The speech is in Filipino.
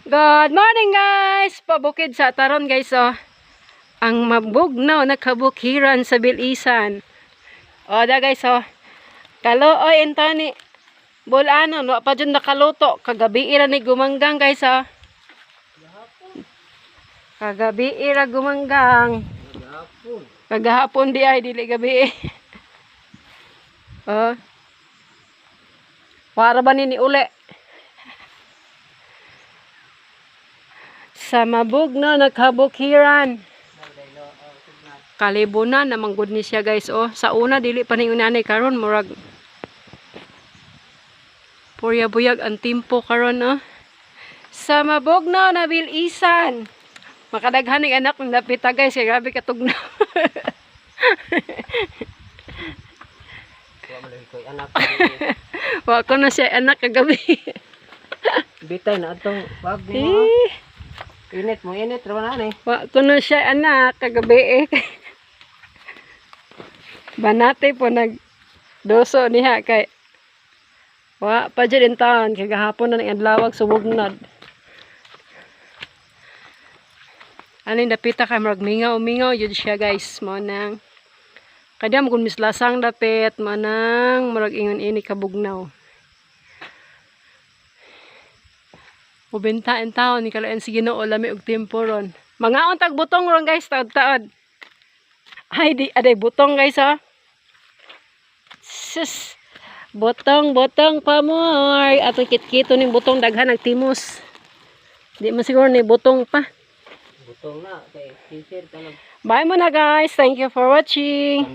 Good morning guys! Pabukid sa taron guys oh. Ang mabugnaw na kabukiran sa Bilisan. O da guys oh. Kaluoy entani. Bulano no pa jud nakaluto kagabi ira ni gumanggang guys oh. Kagabi ira gumanggang. Kagahapon di ay dili gabi. Oh. Para ba ni uli? Sa mabugnaw na kabukiran. Kalibunan na manggod ni siya guys oh. Sa una dili pa ni unanay karon murag purya buyag ang timpo karon oh. Sa mabugnaw na Bilisan. Makadaghan ng anak ng lapita guys, kaya grabe katugnaw. Wa ko na siya anak kagabi. Bitay na atong bag mo. Init mo, init raman ani. Wa ko na siya anak kagabi. Banate po nagdoso niya kay wa pa jud in taon kay gahapon na ning adlawag subugnad. Ani dapita kay murag mingaw yun siya guys mo nang kadam kun mislasang dapit mo nang murag ingon ini kabugnaw. Ubenta en taon ni kalaen si Ginoo lami og tempo ron. Mga untag butong ron guys taod-taod. Ay di aday butong guys ha. Sus. Botong pa more. Ato kit-kito ning butong daghan nagtimos. Di man siguro ni butong pa. Butong na kay sisir ka. Bye muna guys. Thank you for watching.